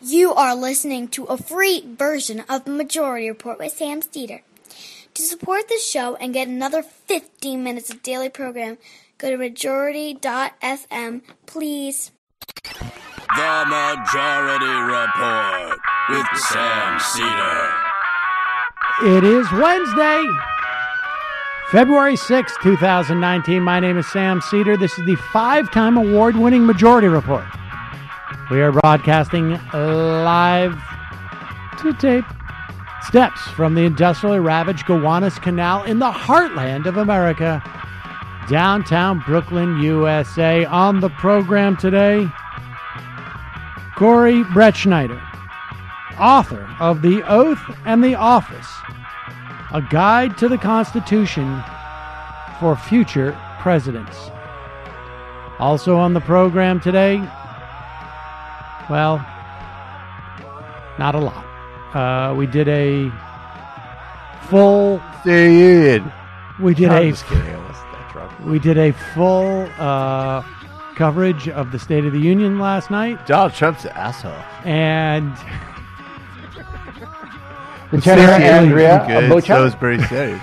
You are listening to a free version of the Majority Report with Sam Steeder. To support this show and get another 15 minutes of daily program, go to majority.fm, please. The Majority Report with Sam Steeder. It is Wednesday, February 6, 2019. My name is Sam Steeder. This is the 5-time award-winning Majority Report. We are broadcasting live to tape steps from the industrially ravaged Gowanus Canal in the heartland of America, downtown Brooklyn, USA. On the program today, Corey Brettschneider, author of The Oath and the Office, a guide to the Constitution for future presidents. Also on the program today, well, not a lot. We did a full. We did a full coverage of the State of the Union last night. Donald Trump's an asshole. And Lieutenant Andrea That was pretty serious.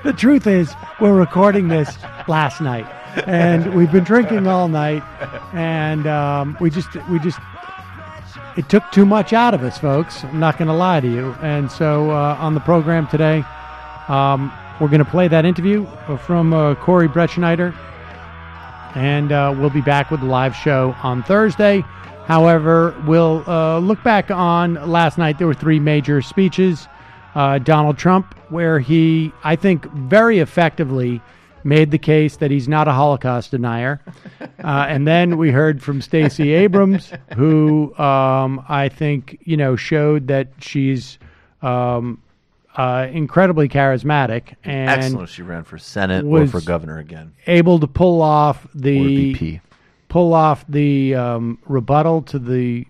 The truth is, we're recording this last night, and we've been drinking all night, and we just it took too much out of us, folks. I'm not going to lie to you. And so on the program today, we're going to play that interview from Corey Brettschneider, and we'll be back with the live show on Thursday. However, we'll look back on last night. There were 3 major speeches. Donald Trump, where he, I think, very effectively made the case that he's not a Holocaust denier. And then we heard from Stacey Abrams, who I think, showed that she's incredibly charismatic. And excellent. She ran for Senate or for governor again. Able to pull off the VP. Rebuttal to the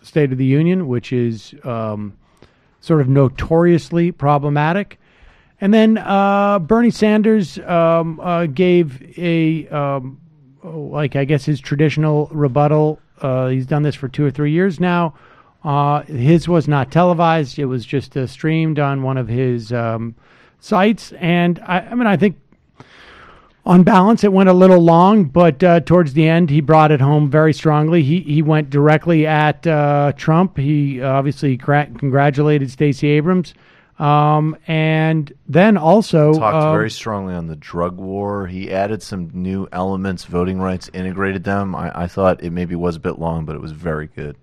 State of the Union, which is sort of notoriously problematic. And then Bernie Sanders gave his traditional rebuttal. He's done this for 2 or 3 years now. His was not televised. It was just streamed on one of his sites. And I think on balance, it went a little long, but towards the end, he brought it home very strongly. He went directly at Trump. He obviously congratulated Stacey Abrams. And then also talked very strongly on the drug war. He added some new elements, voting rights, integrated them. I thought it maybe was a bit long, but it was very good.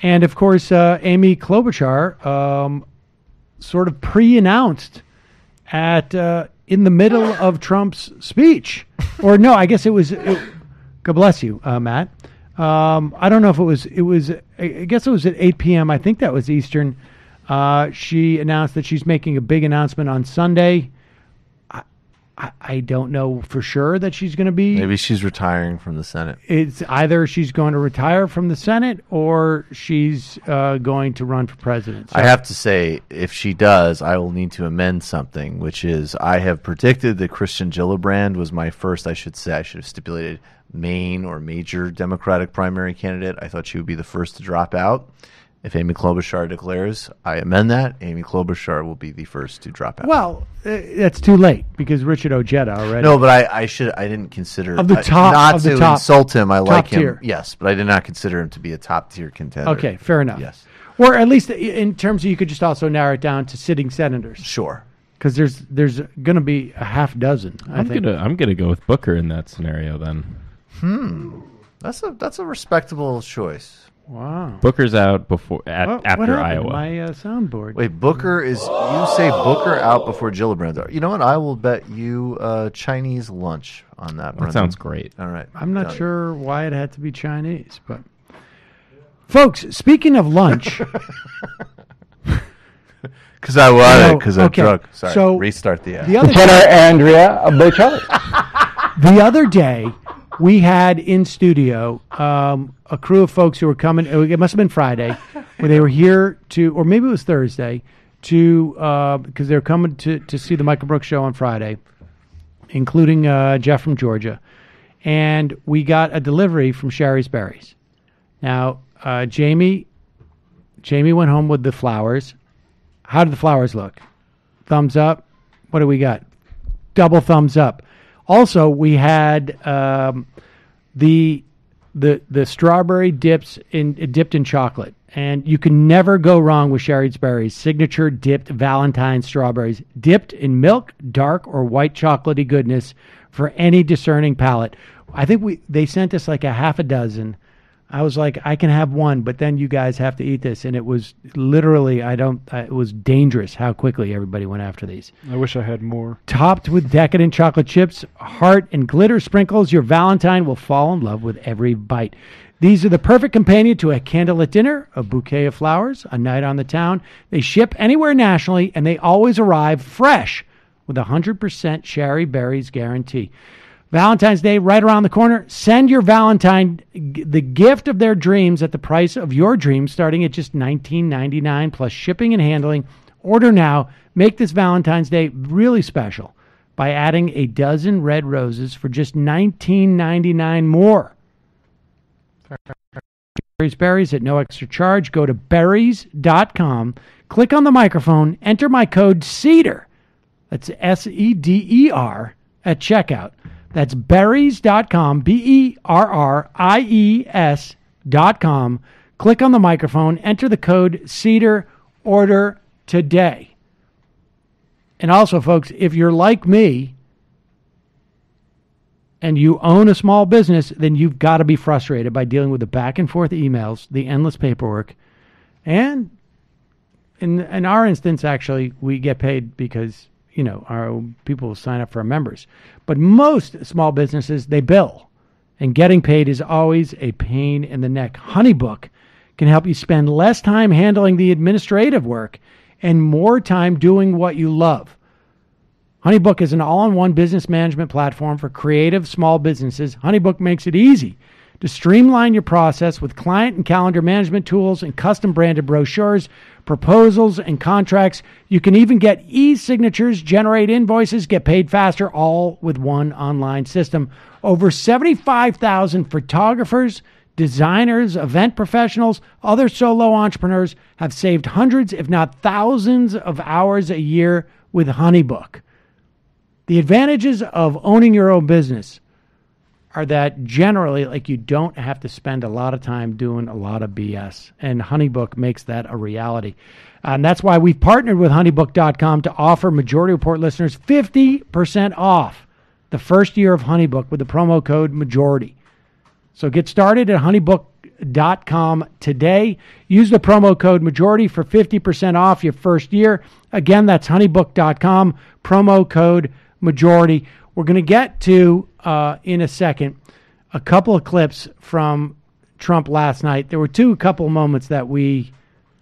And of course, Amy Klobuchar sort of pre-announced in the middle of Trump's speech, or no, I guess it was. God bless you, Matt. I don't know if it was. I guess it was at 8 p.m. I think that was Eastern. She announced that she's making a big announcement on Sunday. I don't know for sure that she's going to be. Maybe she's retiring from the Senate. It's either she's going to retire from the Senate or she's going to run for president. So, I have to say, if she does, I will need to amend something, which is I have predicted that Christian Gillibrand was my first, I should have stipulated, main or major Democratic primary candidate. I thought she would be the first to drop out. If Amy Klobuchar declares, I amend that. Amy Klobuchar will be the first to drop out. Well, that's too late because Richard Ojeda already. No, but I didn't consider of the top not of to the top, insult him. I like him. Tier. Yes, but I did not consider him to be a top tier contender. Okay, fair enough. Yes, or at least in terms of you could just also narrow it down to sitting senators. Sure, because there's going to be a half dozen. I'm gonna go with Booker in that scenario then. That's a respectable choice. Wow. Booker's out after Iowa. My soundboard. Wait, Booker is. You say Booker out before Gillibrand. You know what? I will bet you Chinese lunch on that. That sounds great. All right. I'm not sure why it had to be Chinese, but folks, speaking of lunch, because I wanted, because I'm drunk. Sorry. So restart the app. Lieutenant Andrea Bocelli. The other day, we had in studio a crew of folks who were coming. It must have been Friday, where they were here to, or maybe it was Thursday, because they were coming to see the Michael Brooks show on Friday, including Jeff from Georgia. And we got a delivery from Sherry's Berries. Now, Jamie went home with the flowers. How did the flowers look? Thumbs up. What do we got? Double thumbs up. Also, we had the strawberry dipped in chocolate, and you can never go wrong with Sherry's Berries signature dipped Valentine's strawberries, dipped in milk, dark or white chocolatey goodness for any discerning palate. I think they sent us like a half a dozen. I was like, I can have one, but then you guys have to eat this. And it was literally, it was dangerous how quickly everybody went after these. I wish I had more. Topped with decadent chocolate chips, heart, and glitter sprinkles, your Valentine will fall in love with every bite. These are the perfect companion to a candlelit dinner, a bouquet of flowers, a night on the town. They ship anywhere nationally, and they always arrive fresh with a 100% Sherry Berries guarantee. Valentine's Day right around the corner. Send your Valentine the gift of their dreams at the price of your dreams, starting at just $19.99 plus shipping and handling. Order now. Make this Valentine's Day really special by adding a dozen red roses for just $19.99 more. Berries at no extra charge. Go to berries.com. Click on the microphone. Enter my code CEDAR. That's SEDER at checkout. That's berries.com, BERRIES.com. Click on the microphone, enter the code CEDAR, order today. And also, folks, if you're like me and you own a small business, then you've got to be frustrated by dealing with the back and forth emails, the endless paperwork. And in our instance, actually, we get paid because our people sign up for our members. But most small businesses, they bill. And getting paid is always a pain in the neck. HoneyBook can help you spend less time handling the administrative work and more time doing what you love. HoneyBook is an all-in-one business management platform for creative small businesses. HoneyBook makes it easy to streamline your process with client and calendar management tools and custom-branded brochures, proposals, and contracts. You can even get e-signatures, generate invoices, get paid faster, all with one online system. Over 75,000 photographers, designers, event professionals, other solo entrepreneurs have saved hundreds, if not thousands, of hours a year with HoneyBook. The advantages of owning your own business are that generally, you don't have to spend a lot of time doing a lot of BS. And HoneyBook makes that a reality. And that's why we've partnered with HoneyBook.com to offer Majority Report listeners 50% off the first year of HoneyBook with the promo code MAJORITY. So get started at HoneyBook.com today. Use the promo code MAJORITY for 50% off your first year. Again, that's HoneyBook.com, promo code MAJORITY. We're going to get to, in a second, a couple of clips from Trump last night. There were a couple of moments that we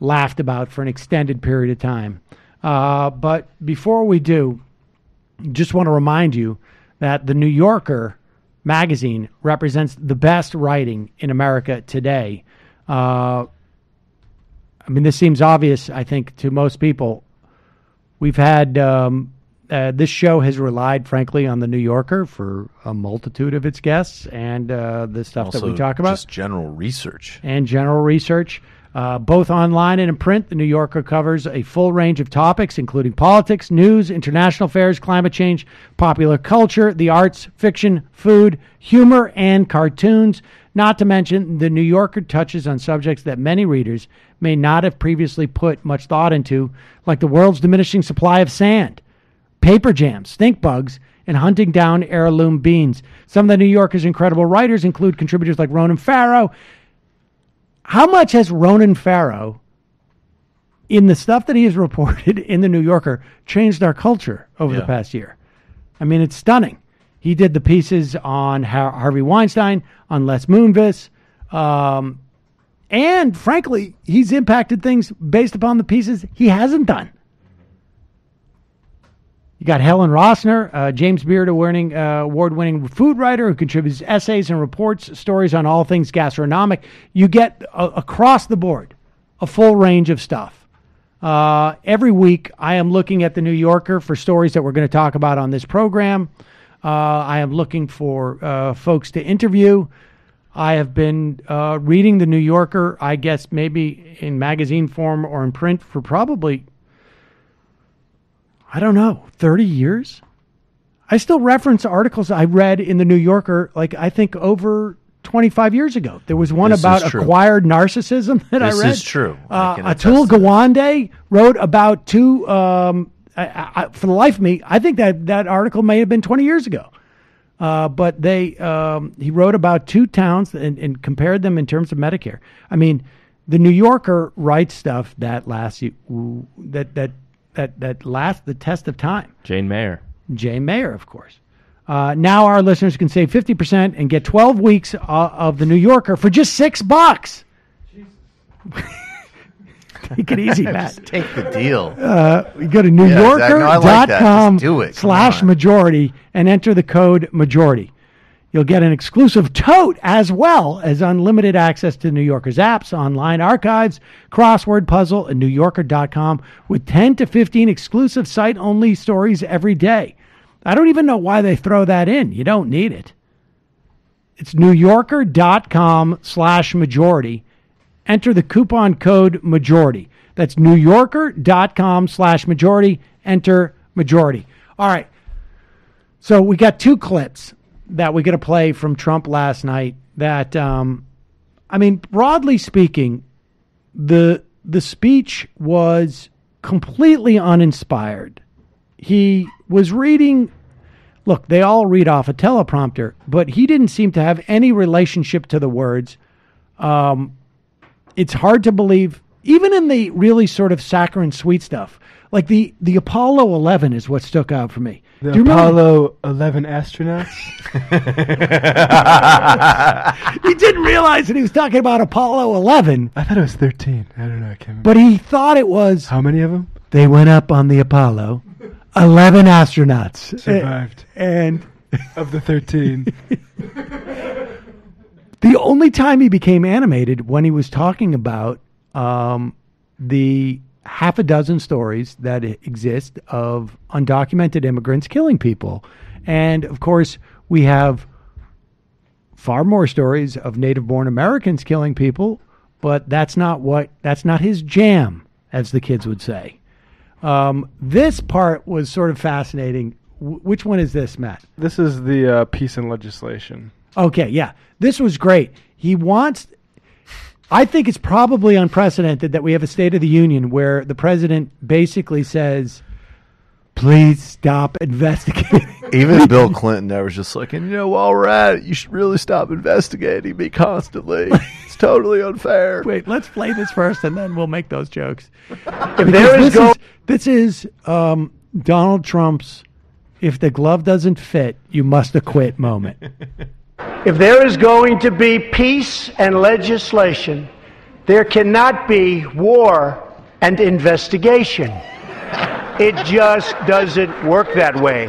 laughed about for an extended period of time. But before we do, just want to remind you that the New Yorker magazine represents the best writing in America today. This seems obvious, I think, to most people. We've had... this show has relied, frankly, on the New Yorker for a multitude of its guests and the stuff also, that we talk about. Just general research. And general research. Both online and in print, the New Yorker covers a full range of topics, including politics, news, international affairs, climate change, popular culture, the arts, fiction, food, humor, and cartoons. Not to mention, the New Yorker touches on subjects that many readers may not have previously put much thought into, like the world's diminishing supply of sand, paper jams, stink bugs, and hunting down heirloom beans. Some of the New Yorker's incredible writers include contributors like Ronan Farrow. How much has Ronan Farrow, in the stuff that he has reported in the New Yorker, changed our culture over the past year? It's stunning. He did the pieces on Harvey Weinstein, on Les Moonves, and frankly, he's impacted things based upon the pieces he hasn't done. You got Helen Rossner, James Beard award-winning food writer who contributes essays and reports, stories on all things gastronomic. You get, across the board, a full range of stuff. Every week, I am looking at the New Yorker for stories that we're going to talk about on this program. I am looking for folks to interview. I have been reading the New Yorker, I guess maybe in magazine form or in print for probably, I don't know, 30 years? I still reference articles I read in the New Yorker, like I think over 25 years ago. There was one about acquired narcissism that I read. This is true. Atul Gawande wrote about two, for the life of me, I think that article may have been 20 years ago. But he wrote about two towns and compared them in terms of Medicare. I mean, the New Yorker writes stuff that lasts the test of time. Jane Mayer, of course. Now our listeners can save 50% and get 12 weeks of the New Yorker for just $6. Take it easy, Matt. Just take the deal. You go to newyorker.com/majority and enter the code majority. You'll get an exclusive tote as well as unlimited access to New Yorker's apps, online archives, crossword puzzle, and newyorker.com with 10 to 15 exclusive site-only stories every day. I don't even know why they throw that in. You don't need it. It's newyorker.com/majority. Enter the coupon code majority. That's newyorker.com/majority. Enter majority. All right. So we got two clips that we're going to play from Trump last night that, broadly speaking, the speech was completely uninspired. He was reading, look, they all read off a teleprompter, but he didn't seem to have any relationship to the words. It's hard to believe, even in the really sort of saccharine sweet stuff, like the Apollo 11 is what stuck out for me. The Apollo 11 astronauts? He didn't realize that he was talking about Apollo 11. I thought it was 13. I don't know. I can't remember. But he thought it was... How many of them? They went up on the Apollo. 11 astronauts. Survived. And... Of the 13. The only time he became animated when he was talking about the half a dozen stories that exist of undocumented immigrants killing people. And, of course, we have far more stories of native-born Americans killing people, but that's not his jam, as the kids would say. This part was sort of fascinating. Which one is this, Matt? This is the peace and legislation. Okay, yeah. This was great. I think it's probably unprecedented that we have a State of the Union where the president basically says, please stop investigating. Even Bill Clinton there was just like, while we're at it, you should really stop investigating me constantly. It's totally unfair. Wait, let's play this first and then we'll make those jokes. This is Donald Trump's if the glove doesn't fit, you must acquit moment. If there is going to be peace and legislation, there cannot be war and investigation. It just doesn't work that way.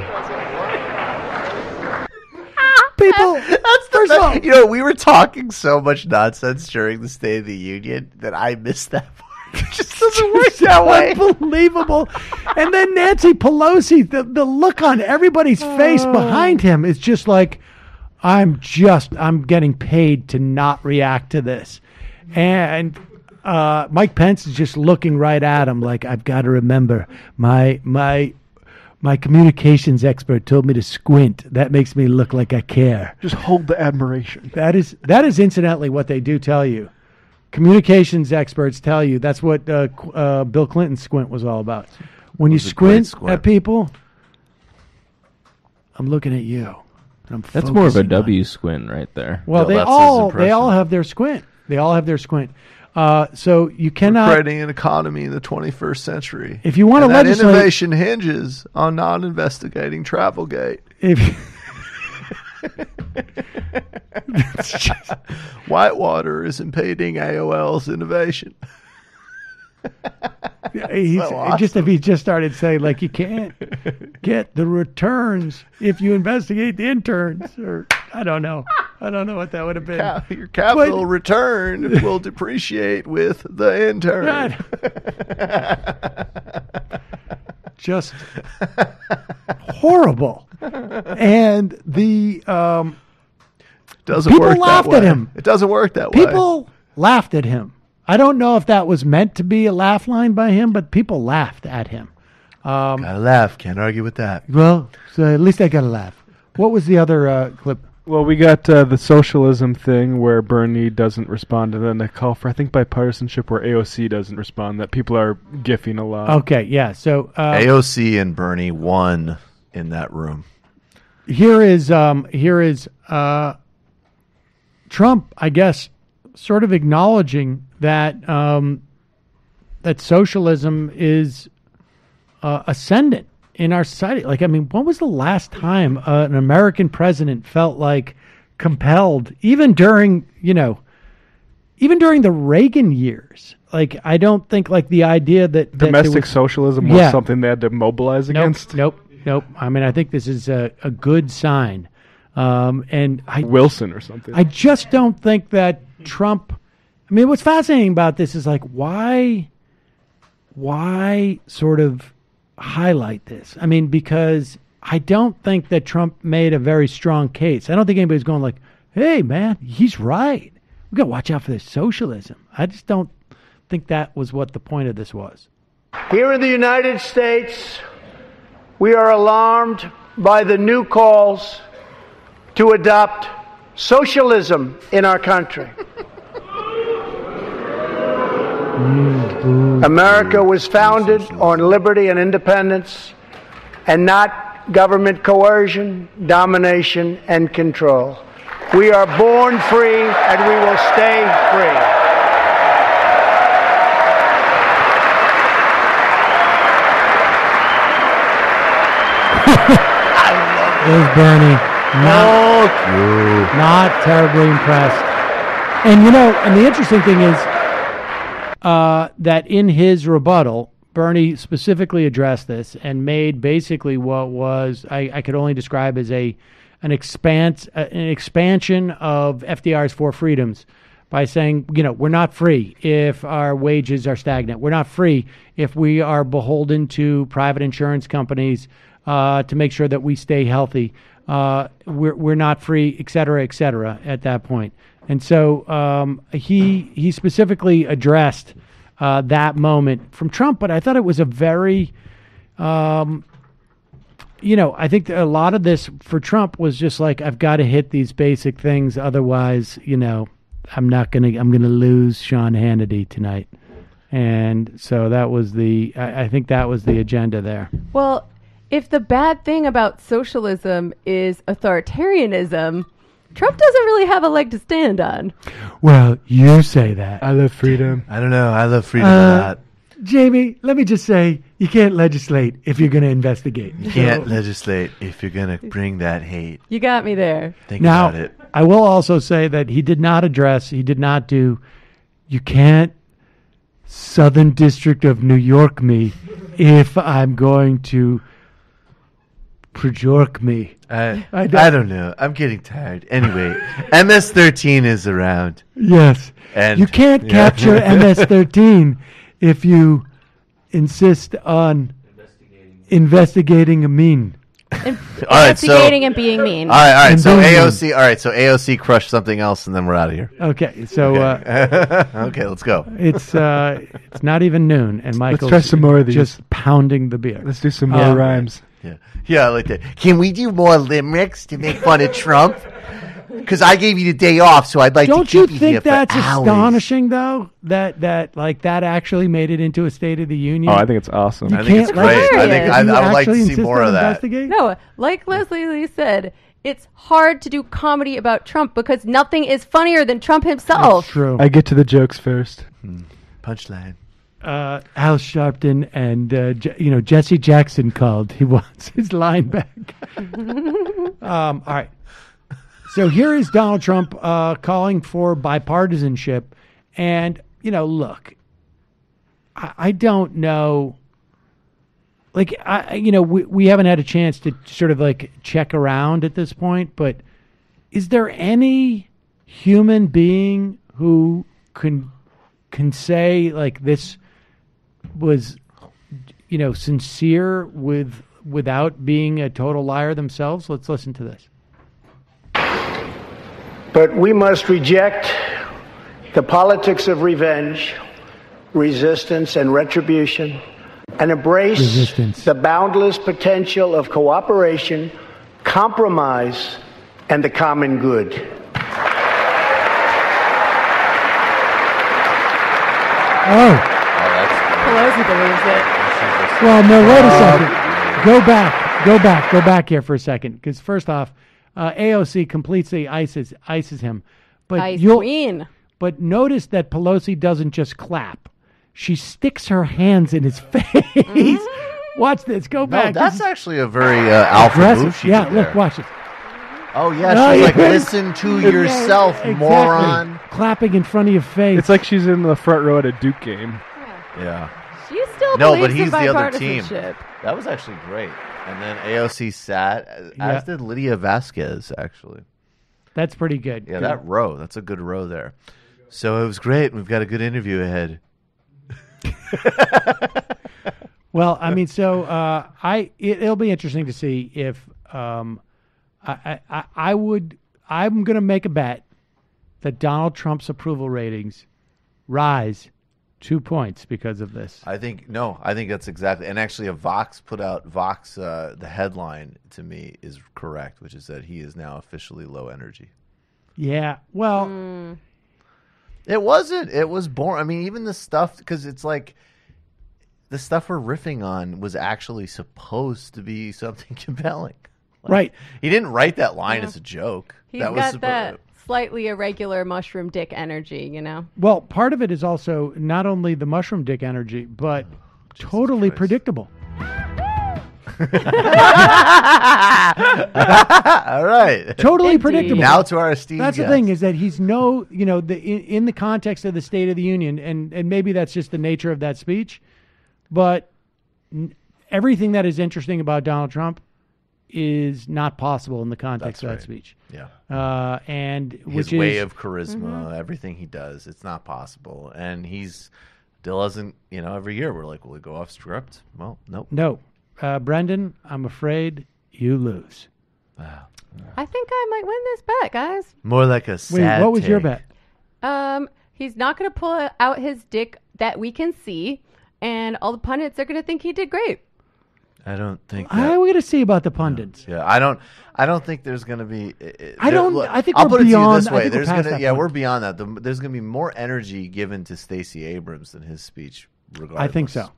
People, that's first of all, we were talking so much nonsense during the State of the Union that I missed that part. It just doesn't work that way. Unbelievable. And then Nancy Pelosi, the look on everybody's face behind him is just like, I'm getting paid to not react to this. And Mike Pence is just looking right at him like, I've got to remember, my communications expert told me to squint. That makes me look like I care. Just hold the admiration. That is incidentally what they do tell you. Communications experts tell you that's what Bill Clinton's squint was all about. When you squint at people, I'm looking at you. That's more of a W squint right there. Well, they all have their squint. They all have their squint. So you cannot... We're creating an economy in the 21st century. If you want to legislate... That innovation hinges on not investigating Travelgate. Whitewater is impeding AOL's innovation. If he just started saying, like, you can't get the returns if you investigate the interns, or I don't know what that would have been. Your capital return will depreciate with the intern. Just horrible. And the Doesn't People work that laughed way. at him. It doesn't work that way. People laughed at him. I don't know if that was meant to be a laugh line by him, but people laughed at him. Gotta laugh. Can't argue with that. Well, so at least I got to laugh. What was the other clip? Well, we got the socialism thing where Bernie doesn't respond, and then a call for, I think, bipartisanship where AOC doesn't respond, that people are gifting a lot. Okay, yeah. So AOC and Bernie won in that room. here is Trump, I guess, sort of acknowledging that that socialism is ascendant in our society. Like, I mean, when was the last time an American president felt like compelled, even during the Reagan years? Like, I don't think like the idea that Domestic socialism was something they had to mobilize against. Nope. I mean, I think this is a good sign. And Wilson or something. I just don't think that Trump. I mean, what's fascinating about this is like why sort of highlight this? I mean, because I don't think that Trump made a very strong case. I don't think anybody's going like, "Hey, man, he's right. We got to watch out for this socialism." I just don't think that was what the point of this was. Here in the United States, we are alarmed by the new calls to adopt socialism in our country. America was founded on liberty and independence, and not government coercion, domination, and control. We are born free, and we will stay free. There's Bernie. Not terribly impressed. And and the interesting thing is that in his rebuttal, Bernie specifically addressed this and made basically what was I could only describe as an expansion of FDR's four freedoms by saying, we're not free if our wages are stagnant. We're not free if we are beholden to private insurance companies to make sure that we stay healthy. We're not free, et cetera, at that point. And so he specifically addressed that moment from Trump, but I thought it was a very, I think a lot of this for Trump was just like, I've got to hit these basic things, otherwise, I'm going to lose Sean Hannity tonight. And so that was I think that was the agenda there. Well, if the bad thing about socialism is authoritarianism, Trump doesn't really have a leg to stand on. Well, you say that. I love freedom. I don't know. I love freedom a lot. Jamie, let me just say, you can't legislate if you're going to investigate. You can't legislate if you're going to bring that hate. You got me there. Think about it. I will also say that he did not do, you can't Southern District of New York me if I'm going to Projork me. I don't know. I'm getting tired. Anyway, MS-13 is around. Yes. And you can't capture MS-13 if you insist on investigating a mean. Investigating and being mean. All right. And So being AOC. All right. So AOC crushed something else, and then we're out of here. Okay. So Okay, let's go. it's not even noon, and Michael's try some more of these. just pounding the beer. Let's do some more rhymes. Yeah, I like that. Can we do more limericks to make fun of Trump? Because I gave you the day off, so I'd like Don't to you keep you here think for that's hours. astonishing, though? That actually made it into a State of the Union. Oh, I think it's awesome. I think it's great. I would like to see more of that. No, like Leslie Lee said, it's hard to do comedy about Trump because nothing is funnier than Trump himself. That's true. I get to the jokes first. Punchline. Al Sharpton and Jesse Jackson called. He wants his line back. All right. So here is Donald Trump calling for bipartisanship, and look, I don't know. Like we haven't had a chance to sort of like check around at this point, but is there any human being who can say like this was sincere without being a total liar themselves? Let's listen to this. But we must reject the politics of revenge, resistance, and retribution, and embrace the boundless potential of cooperation, compromise, and the common good. Pelosi believes it. Well, no, wait a second. Go back here for a second. Because first off, AOC completely ices him. But Ice queen. But notice that Pelosi doesn't just clap. She sticks her hands in his face. Watch this. Go back. That's actually a very alpha move. Yeah, look, watch it. Oh, yeah, she's like, listen to yourself, exactly. Moron. Clapping in front of your face. It's like she's in the front row at a Duke game. Yeah. She still No, believes but he's in the other team. bipartisanship. That was actually great. And then AOC sat, as did Lydia Vasquez, actually. That's pretty good. Yeah, that row. That's a good row there. So it was great. We've got a good interview ahead. Well, I mean, so it'll be interesting to see if I'm going to make a bet that Donald Trump's approval ratings rise 2 points because of this. I think that's exactly, and actually Vox, the headline to me is correct, which is that he is now officially low energy. Yeah, well, It wasn't. It was boring. I mean, even the stuff, because it's like the stuff we're riffing on was actually supposed to be something compelling. Like, right. He didn't write that line as a joke. He's got that slightly irregular mushroom dick energy, you know? Well, part of it is also not only the mushroom dick energy, but totally predictable. All right. Totally predictable. Now to our esteemed That's guest. the thing, is that he's in the context of the State of the Union, and maybe that's just the nature of that speech, but everything that is interesting about Donald Trump is not possible in the context of that speech. Yeah. And his way of charisma, everything he does, it's not possible. And still doesn't, every year we're like, will he go off script? Well, nope. No. Brendan, I'm afraid you lose. Wow. I think I might win this bet, guys. More like a sad Wait, what was your take. bet? He's not going to pull out his dick that we can see, and all the pundits are going to think he did great. I don't think. We're going to see about the pundits. Yeah, I don't think there's going to be. I think I'll we're put beyond. it to you this way. I think we're past that point. We're beyond that. There's going to be more energy given to Stacey Abrams than his speech. Regardless, I think so.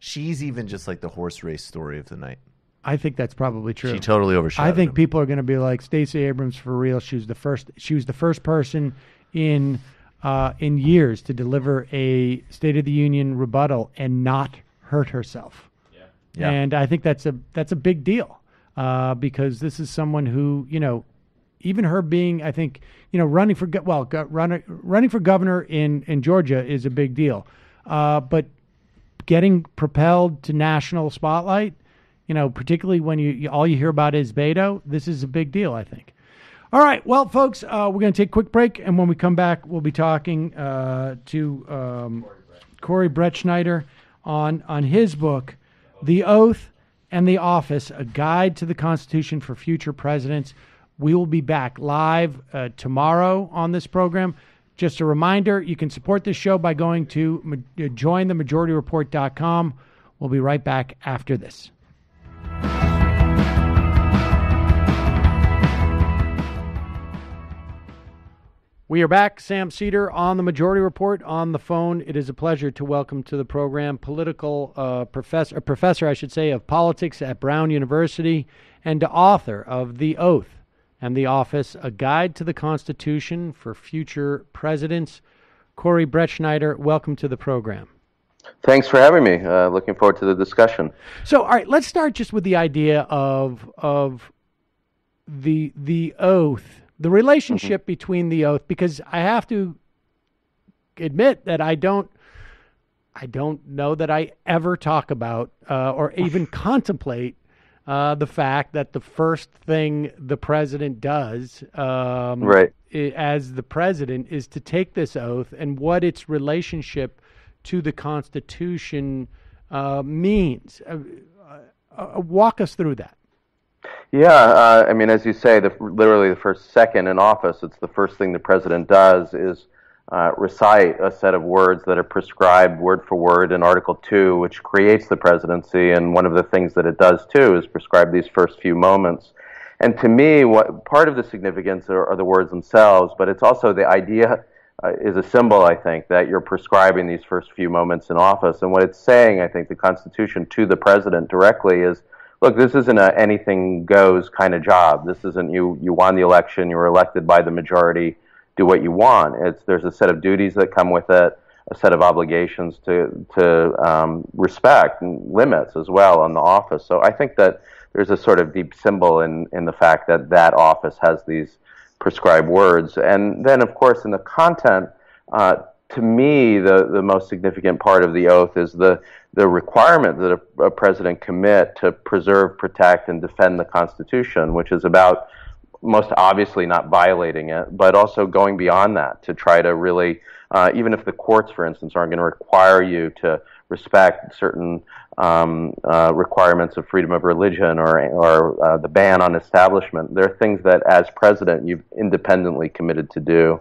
She's even just like the horse race story of the night. I think that's probably true. She totally overshadowed I think him. people are going to be like, Stacey Abrams for real. She was the first person in years to deliver a State of the Union rebuttal and not hurt herself. Yeah. And I think that's a big deal because this is someone who, even her being, I think, running for governor in Georgia is a big deal. But getting propelled to national spotlight, particularly when all you hear about is Beto, this is a big deal, I think. All right, well, folks, we're going to take a quick break, and when we come back, we'll be talking to Corey Brettschneider on his book, The Oath and the Office, A Guide to the Constitution for Future Presidents. We will be back live tomorrow on this program. Just a reminder, you can support this show by going to jointhemajority.report.com. We'll be right back after this. We are back. Sam Cedar on the Majority Report on the phone. It is a pleasure to welcome to the program professor, I should say, of politics at Brown University and author of The Oath and the Office, A Guide to the Constitution for Future Presidents. Corey Brettschneider, welcome to the program. Thanks for having me. Looking forward to the discussion. So, all right, let's start just with the idea of the oath, the relationship between the oath, because I have to admit that I don't know that I ever talk about or even contemplate the fact that the first thing the president does as the president is to take this oath, and what its relationship to the Constitution means. Walk us through that. Yeah, I mean, as you say, literally the first second in office, it's the first thing the president does is recite a set of words that are prescribed word for word in Article 2, which creates the presidency. And one of the things that it does, too, is prescribe these first few moments. And to me, what part of the significance are the words themselves, but it's also the idea is a symbol, I think, that you're prescribing these first few moments in office. And what it's saying, I think, the Constitution to the president directly is, look, this isn't a anything goes kind of job. This isn't you won the election, you were elected by the majority, do what you want. There's a set of duties that come with it, a set of obligations to respect and limits as well on the office. So I think that there's a sort of deep symbol in the fact that that office has these prescribed words. And then, of course, in the content, to me, the most significant part of the oath is the requirement that a president commit to preserve, protect, and defend the Constitution, which is about most obviously not violating it, but also going beyond that to try to really, even if the courts, for instance, aren't going to require you to respect certain requirements of freedom of religion or the ban on establishment, there are things that, as president, you've independently committed to do.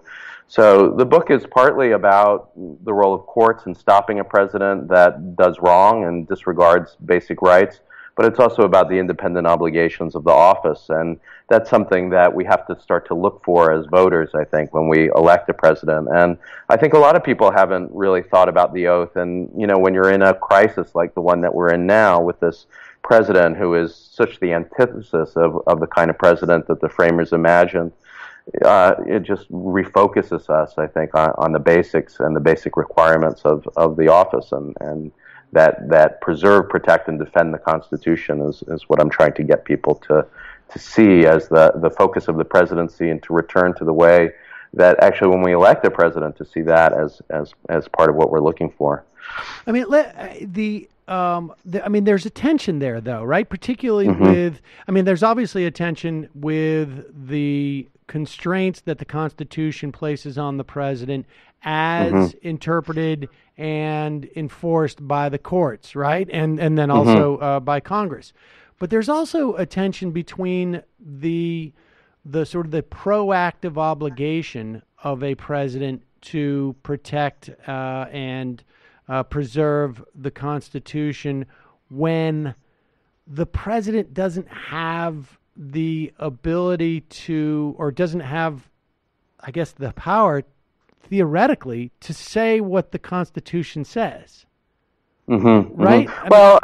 So the book is partly about the role of courts in stopping a president that does wrong and disregards basic rights, but it's also about the independent obligations of the office. And that's something that we have to start to look for as voters, I think, when we elect a president. And I think a lot of people haven't really thought about the oath. And, you know, when you're in a crisis like the one that we're in now with this president who is such the antithesis of the kind of president that the framers imagined, it just refocuses us, I think, on the basics and the basic requirements of the office, and that preserve, protect, and defend the Constitution is what I'm trying to get people to see as the focus of the presidency, and to return to the way that actually when we elect a president, to see that as part of what we're looking for. I mean, I mean, there's a tension there, though, right? Particularly with, I mean, there's obviously a tension with the constraints that the Constitution places on the president as interpreted and enforced by the courts, right? And then also by Congress. But there's also a tension between the sort of the proactive obligation of a president to protect and preserve the Constitution when the president doesn't have the ability to, or doesn't have, I guess, the power, theoretically, to say what the Constitution says. Right? Well,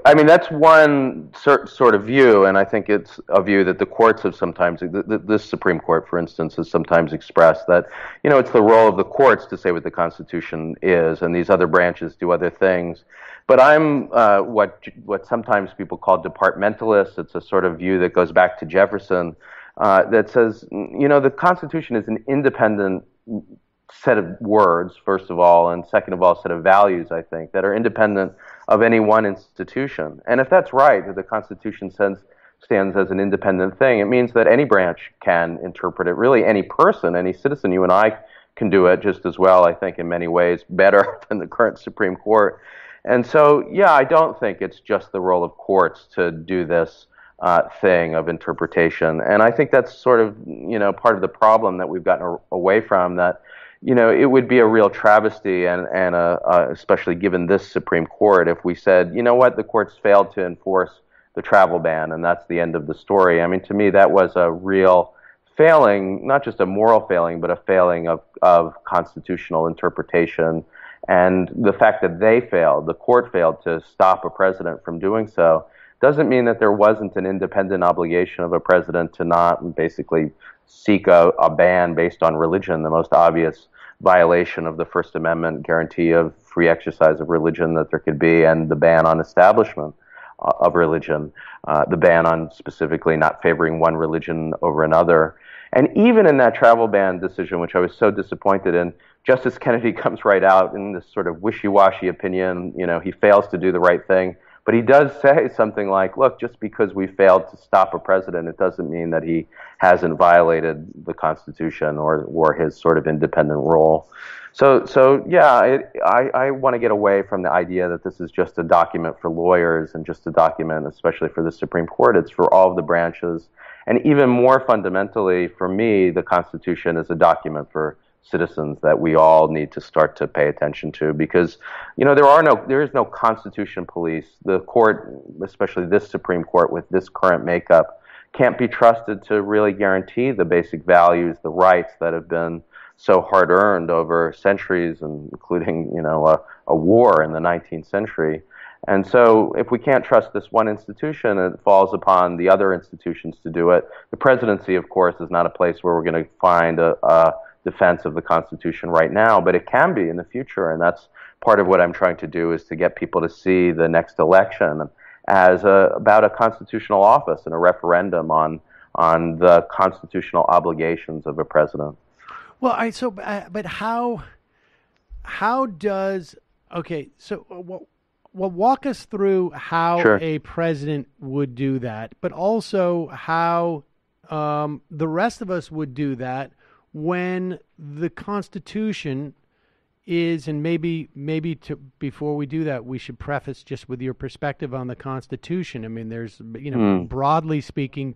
I mean, that's one sort of view, and I think it's a view that the courts have sometimes, this Supreme Court, for instance, has sometimes expressed that, you know, it's the role of the courts to say what the Constitution is, and these other branches do other things. But I'm what sometimes people call departmentalist. It's a sort of view that goes back to Jefferson, that says, you know, the Constitution is an independent set of words, first of all, and second of all, a set of values, I think, that are independent of any one institution. And if that's right, that the Constitution stands as an independent thing, it means that any branch can interpret it. Really, any person, any citizen, you and I can do it just as well, I think, in many ways, better than the current Supreme Court. And so, yeah, I don't think it's just the role of courts to do this thing of interpretation. And I think that's sort of, you know, part of the problem that we've gotten away from, that, you know, it would be a real travesty, and especially given this Supreme Court, if we said, you know what, the courts failed to enforce the travel ban, and that's the end of the story. I mean, to me, that was a real failing, not just a moral failing, but a failing of constitutional interpretation. And the fact that the court failed to stop a president from doing so, doesn't mean that there wasn't an independent obligation of a president to not basically seek a ban based on religion, the most obvious violation of the First Amendment guarantee of free exercise of religion that there could be, and the ban on establishment of religion, the ban on specifically not favoring one religion over another. And even in that travel ban decision, which I was so disappointed in, Justice Kennedy comes right out in this sort of wishy-washy opinion. You know, he fails to do the right thing. But he does say something like, look, just because we failed to stop a president, it doesn't mean that he hasn't violated the Constitution or his sort of independent role. So yeah, I want to get away from the idea that this is just a document for lawyers and just a document, especially for the Supreme Court. It's for all of the branches. And even more fundamentally, for me, the Constitution is a document for citizens that we all need to start to pay attention to, because, there is no Constitution police. The court, especially this Supreme Court with this current makeup, can't be trusted to really guarantee the basic values, the rights that have been so hard earned over centuries, and including, a war in the 19th century. And so if we can't trust this one institution, it falls upon the other institutions to do it. The presidency, of course, is not a place where we're going to find a defense of the Constitution right now, but it can be in the future. And that's part of what I'm trying to do, is to get people to see the next election as about a constitutional office and a referendum on the constitutional obligations of a president. Well, but how does, walk us through how Sure. a president would do that, but also how the rest of us would do that when the Constitution is, and maybe before we do that, we should preface just with your perspective on the Constitution. I mean, there's, broadly speaking,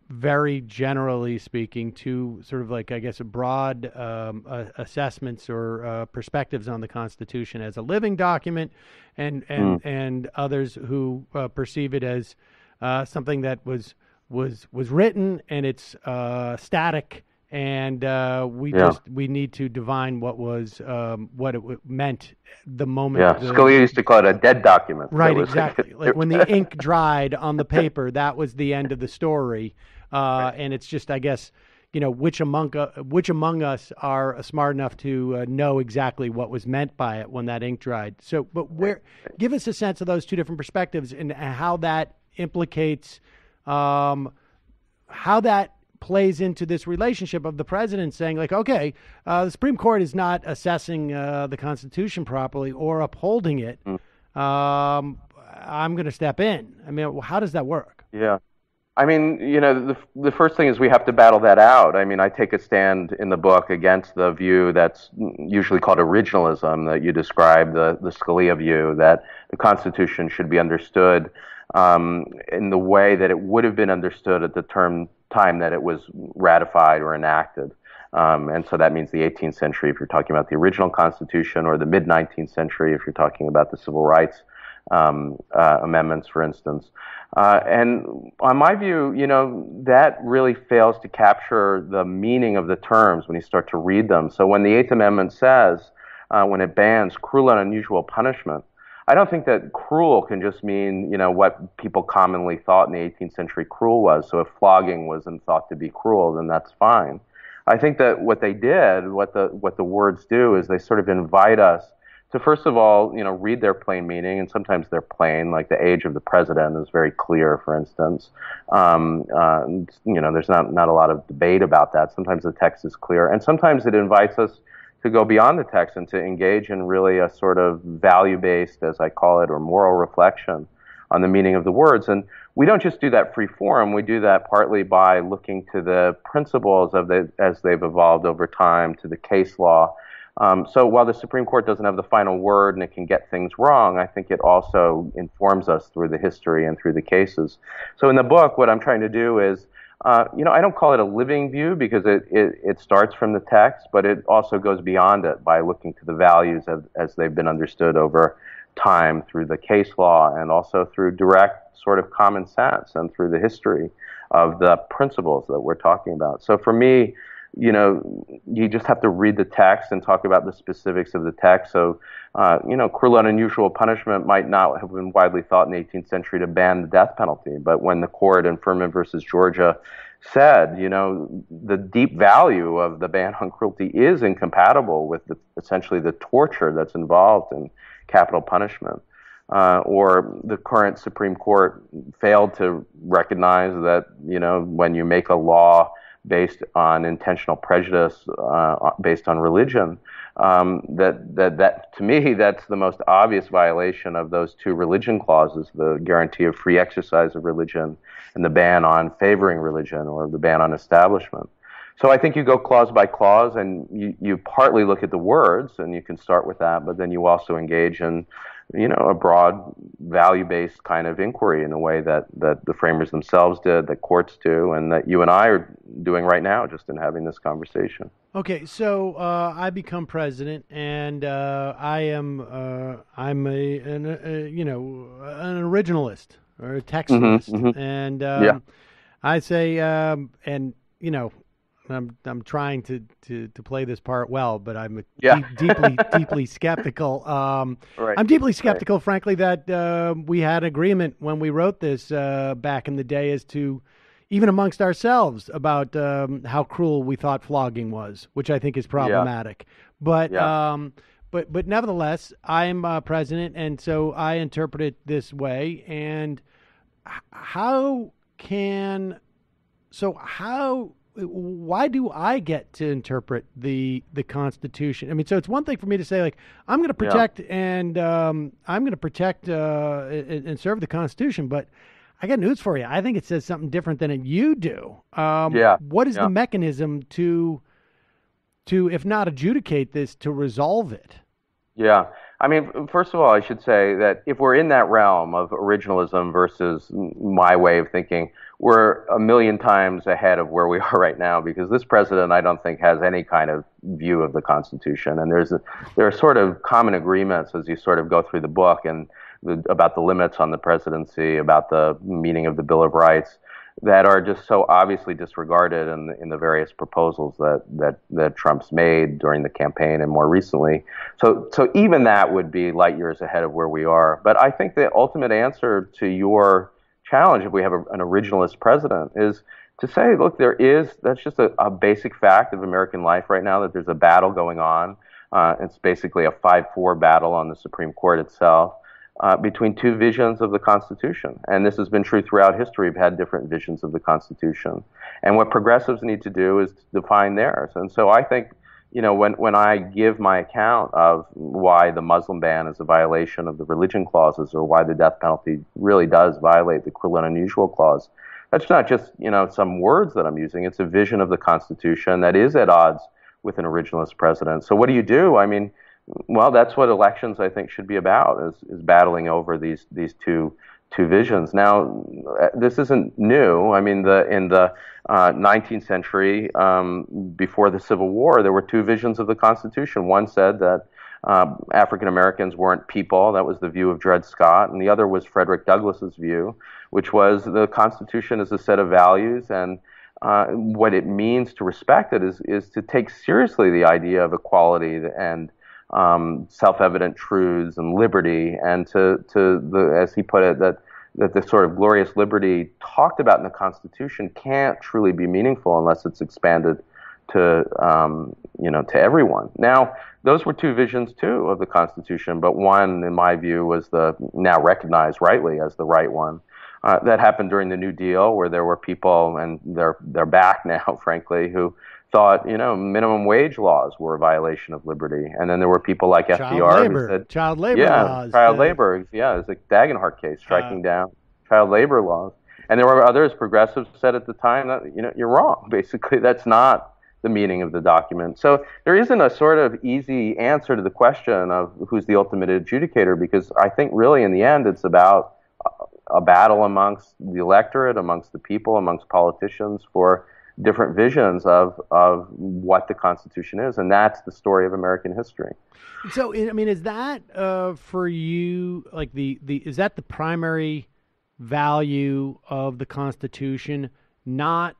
very generally speaking, two sort of like, I guess, a broad assessments or perspectives on the Constitution as a living document, and others who perceive it as something that was written and it's static, and we need to divine what it meant the moment. Yeah, Scalia used to call it a dead document. Right, exactly. Like when the ink dried on the paper, that was the end of the story. And it's just, I guess, which among us are smart enough to know exactly what was meant by it when that ink dried. So, but give us a sense of those two different perspectives and how that implicates, how that plays into this relationship of the president saying, like, okay, the Supreme Court is not assessing the Constitution properly or upholding it. I'm going to step in. I mean, how does that work? Yeah. I mean, the first thing is we have to battle that out. I mean, I take a stand in the book against the view that's usually called originalism, that you describe, the Scalia view, that the Constitution should be understood in the way that it would have been understood at the time that it was ratified or enacted. And so that means the 18th century if you're talking about the original Constitution, or the mid-19th century if you're talking about the civil rights amendments, for instance. And on my view, that really fails to capture the meaning of the terms when you start to read them. So when the Eighth Amendment says, when it bans cruel and unusual punishment, I don't think that cruel can just mean, what people commonly thought in the 18th century cruel was. So if flogging wasn't thought to be cruel, then that's fine. I think that what they did, what the words do, is they sort of invite us to, first of all, read their plain meaning, and sometimes they're plain, like the age of the president is very clear, for instance. There's not a lot of debate about that. Sometimes the text is clear, and sometimes it invites us to go beyond the text and to engage in really a sort of value-based, as I call it, or moral reflection on the meaning of the words. And we don't just do that free form. We do that partly by looking to the principles as they've evolved over time, to the case law. So while the Supreme Court doesn't have the final word and it can get things wrong, I think it also informs us through the history and through the cases. So in the book, what I'm trying to do is, I don't call it a living view because it starts from the text, but it also goes beyond it by looking to the values as they've been understood over time through the case law, and also through direct sort of common sense and through the history of the principles that we're talking about. So for me, you just have to read the text and talk about the specifics of the text. So, cruel and unusual punishment might not have been widely thought in the 18th century to ban the death penalty. But when the court in Furman versus Georgia said, the deep value of the ban on cruelty is incompatible with essentially the torture that's involved in capital punishment. Or the current Supreme Court failed to recognize that, when you make a law based on intentional prejudice, based on religion, that to me, that's the most obvious violation of those two religion clauses, the guarantee of free exercise of religion and the ban on favoring religion, or the ban on establishment. So I think you go clause by clause, and you partly look at the words, and you can start with that, but then you also engage in, a broad value-based kind of inquiry in a way that the framers themselves did, that courts do, and that you and I are doing right now just in having this conversation. Okay, so I become president, and I'm an originalist or a textualist, and I say, I'm trying to play this part well, but I'm deeply skeptical. Right. I'm deeply skeptical, frankly, that we had agreement when we wrote this back in the day as to, even amongst ourselves, about how cruel we thought flogging was, which I think is problematic. But nevertheless, I'm president, and so I interpret it this way. And why do I get to interpret the Constitution? I mean, so it's one thing for me to say, like, I'm going to protect and serve the Constitution, but I got news for you. I think it says something different than you do. What is the mechanism to, if not adjudicate this, to resolve it? Yeah. I mean, first of all, I should say that if we're in that realm of originalism versus my way of thinking, we're a million times ahead of where we are right now, because this president, I don't think, has any kind of view of the Constitution. And there are sort of common agreements as you sort of go through the book and about the limits on the presidency, about the meaning of the Bill of Rights, that are just so obviously disregarded in the various proposals that Trump's made during the campaign and more recently. So even that would be light years ahead of where we are. But I think the ultimate answer to your challenge, if we have an originalist president, is to say, look, that's just a basic fact of American life right now, that there's a battle going on. It's basically a 5-4 battle on the Supreme Court itself. Between two visions of the Constitution. And this has been true throughout history. We've had different visions of the Constitution. And what progressives need to do is to define theirs. And so I think, when I give my account of why the Muslim ban is a violation of the religion clauses, or why the death penalty really does violate the cruel and unusual clause, that's not just, some words that I'm using. It's a vision of the Constitution that is at odds with an originalist president. So what do? I mean, well, that's what elections, I think, should be about, is battling over these two visions. Now, this isn't new. I mean, in the 19th century, before the Civil War, there were two visions of the Constitution. One said that African Americans weren't people. That was the view of Dred Scott. And the other was Frederick Douglass's view, which was the Constitution is a set of values, and what it means to respect it is to take seriously the idea of equality and self-evident truths and liberty, and as he put it, that the sort of glorious liberty talked about in the Constitution can't truly be meaningful unless it's expanded to everyone. Now, those were two visions too of the Constitution, but one, in my view, was the now recognized rightly as the right one. That happened during the New Deal, where there were people, and they're back now, frankly, who thought, minimum wage laws were a violation of liberty. And then there were people like FDR who said... Child labor laws. Child labor. Yeah, it's like Dagenhart case, striking down child labor laws. And there were others, progressives said at the time, that, you're wrong. Basically, that's not the meaning of the document. So there isn't a sort of easy answer to the question of who's the ultimate adjudicator, because I think really in the end it's about a battle amongst the electorate, amongst the people, amongst politicians for different visions of what the Constitution is, and that's the story of American history. So, I mean, is that for you, like is that the primary value of the Constitution, not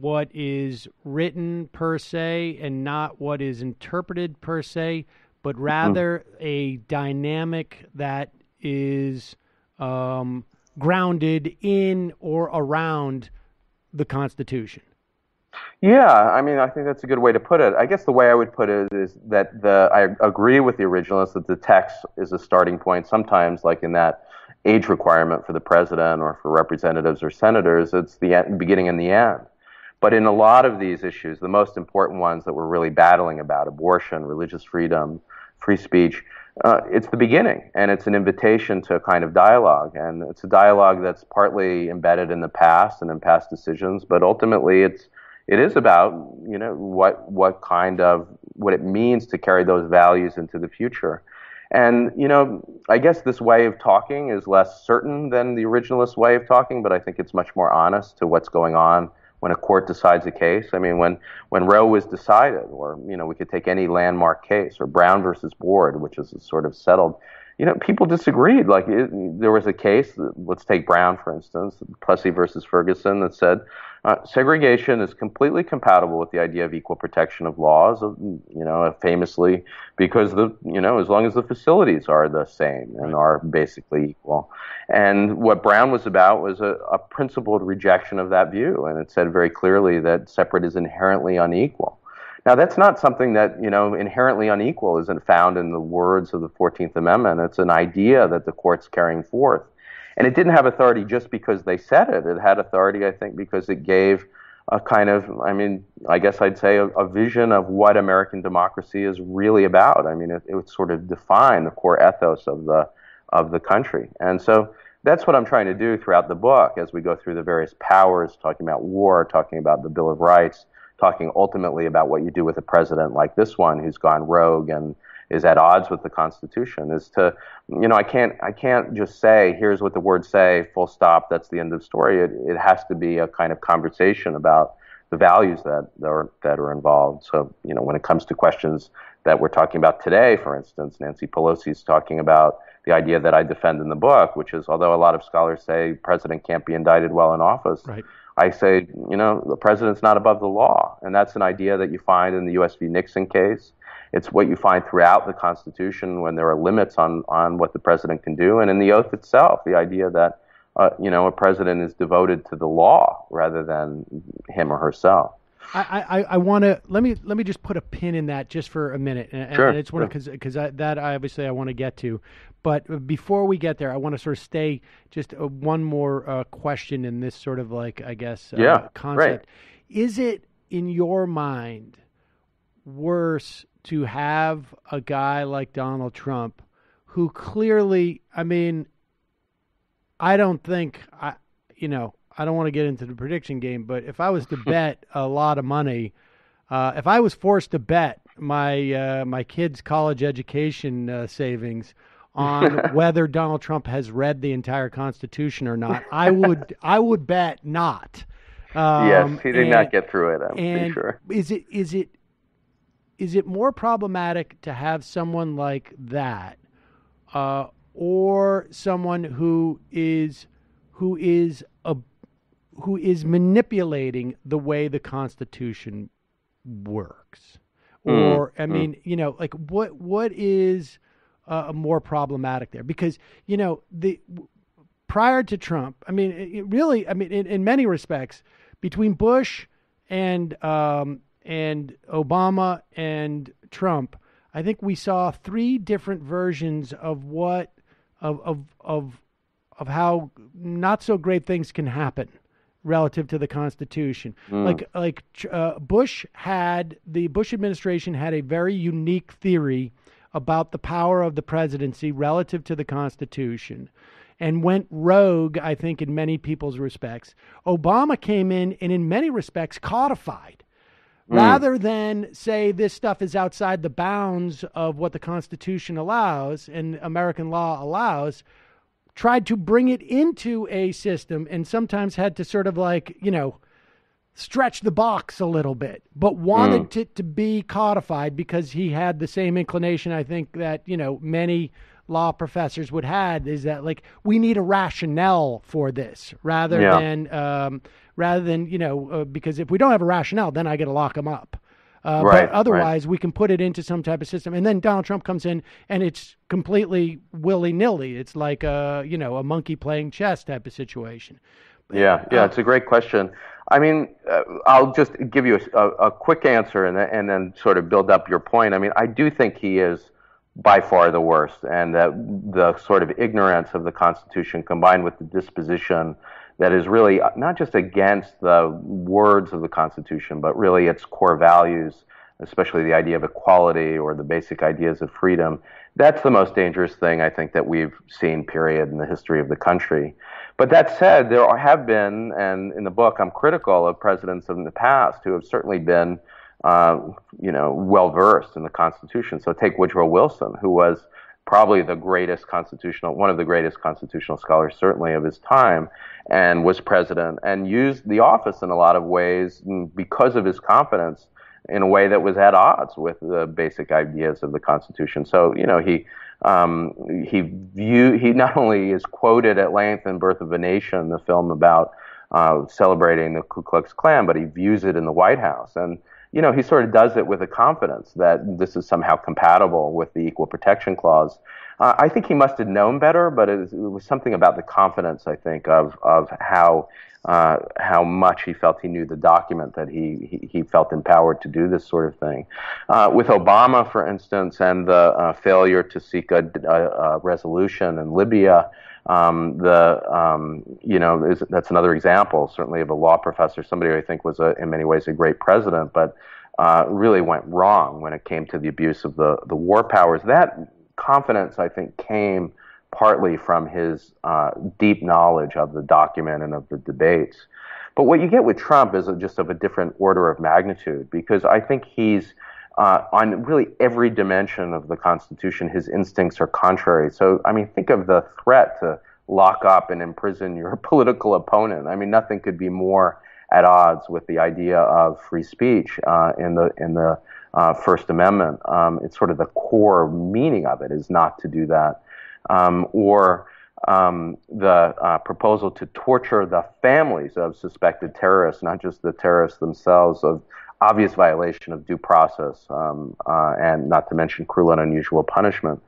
what is written per se and not what is interpreted per se, but rather a dynamic that is grounded in or around the Constitution? Yeah, I mean, I think that's a good way to put it. I guess the way I would put it is that I agree with the originalists that the text is a starting point. Sometimes, like in that age requirement for the president or for representatives or senators, it's the beginning and the end. But in a lot of these issues, the most important ones that we're really battling about, abortion, religious freedom, free speech, it's the beginning, and it's an invitation to a kind of dialogue. And it's a dialogue that's partly embedded in the past and in past decisions, but ultimately it is about, what it means to carry those values into the future. And, I guess this way of talking is less certain than the originalist way of talking, but I think it's much more honest to what's going on when a court decides a case. I mean, when Roe was decided, or, we could take any landmark case, or Brown versus Board, which is sort of settled, people disagreed. Like, there was a case, let's take Brown, for instance, Plessy versus Ferguson, that said, segregation is completely compatible with the idea of equal protection of laws, famously, because as long as the facilities are the same and are basically equal. And what Brown was about was a principled rejection of that view, and it said very clearly that separate is inherently unequal. Now, that's not something that, inherently unequal isn't found in the words of the 14th Amendment. It's an idea that the court's carrying forth. And it didn't have authority just because they said it. It had authority, I think, because it gave a kind of, I guess I'd say a vision of what American democracy is really about. It would sort of define the core ethos of the country. And so that's what I'm trying to do throughout the book as we go through the various powers, talking about war, talking about the Bill of Rights, talking ultimately about what you do with a president like this one who's gone rogue and is at odds with the Constitution, is to, I can't just say, here's what the words say, full stop, that's the end of the story. It has to be a kind of conversation about the values that are involved. So, when it comes to questions that we're talking about today, for instance, Nancy Pelosi's talking about the idea that I defend in the book, which is, although a lot of scholars say the president can't be indicted while in office, right, I say, the president's not above the law. And that's an idea that you find in the U.S. v. Nixon case. It's what you find throughout the Constitution when there are limits on what the president can do. And in the oath itself, the idea that, a president is devoted to the law rather than him or herself. I want to let me just put a pin in that just for a minute, and it's one because that obviously I want to get to, but before we get there, I want to sort of stay just one more question in this sort of concept. Right. Is it in your mind worse to have a guy like Donald Trump, who clearly, I don't think I don't want to get into the prediction game, but if I was to bet a lot of money, if I was forced to bet my kids' college education savings on whether Donald Trump has read the entire Constitution or not, I would bet not. Yes, he did not get through it. I'm pretty sure. Is it more problematic to have someone like that, or someone who is manipulating the way the Constitution works? Or, what is more problematic there? Because, prior to Trump, in many respects, between Bush and Obama and Trump, I think we saw three different versions of of how not so great things can happen relative to the Constitution. The Bush administration had a very unique theory about the power of the presidency relative to the Constitution and went rogue, I think, in many people's respects. Obama came in and in many respects codified. Rather than say this stuff is outside the bounds of what the Constitution allows and American law allows, tried to bring it into a system and sometimes had to sort of stretch the box a little bit, but wanted it to be codified because he had the same inclination, I think, that, many law professors would have, is that we need a rationale for this rather than because if we don't have a rationale, then I got to lock them up. But otherwise, we can put it into some type of system. And then Donald Trump comes in, and it's completely willy-nilly. It's like a monkey playing chess type of situation. It's a great question. I'll just give you a quick answer and then sort of build up your point. I do think he is by far the worst, and that the sort of ignorance of the Constitution combined with the disposition that is really not just against the words of the Constitution, but really its core values especially the idea of equality or the basic ideas of freedom. That's the most dangerous thing, I think, that we've seen, period, in the history of the country. But that said, there have been, and in the book I'm critical of presidents in the past who have certainly been, well-versed in the Constitution. So take Woodrow Wilson, who was probably one of the greatest constitutional scholars, certainly of his time, and was president, and used the office in a lot of ways because of his confidence in a way that was at odds with the basic ideas of the Constitution. So, he not only is quoted at length in Birth of a Nation, the film about celebrating the Ku Klux Klan, but he views it in the White House. And, he sort of does it with a confidence that this is somehow compatible with the Equal Protection Clause. I think he must have known better, but it was something about the confidence, I think, of how much he felt he knew the document, that he felt empowered to do this sort of thing. With Obama, for instance, and the failure to seek a resolution in Libya, that's another example, certainly, of a law professor, somebody who I think was in many ways a great president, but really went wrong when it came to the abuse of the war powers. That confidence, I think, came partly from his deep knowledge of the document and of the debates. But what you get with Trump is just of a different order of magnitude, because I think he's on really every dimension of the Constitution, his instincts are contrary. So, think of the threat to lock up and imprison your political opponent. Nothing could be more at odds with the idea of free speech in the First Amendment. It's sort of the core meaning of it is not to do that. Or the proposal to torture the families of suspected terrorists, not just the terrorists themselves, of obvious violation of due process, and not to mention cruel and unusual punishment.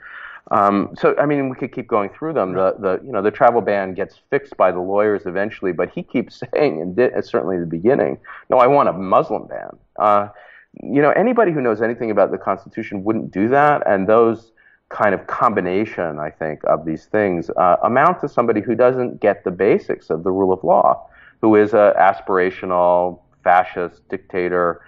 We could keep going through them. The travel ban gets fixed by the lawyers eventually, but he keeps saying, and certainly in the beginning, no, I want a Muslim ban. Anybody who knows anything about the Constitution wouldn't do that, and those kind of combination, I think, of these things amount to somebody who doesn't get the basics of the rule of law, who is an aspirational fascist dictator.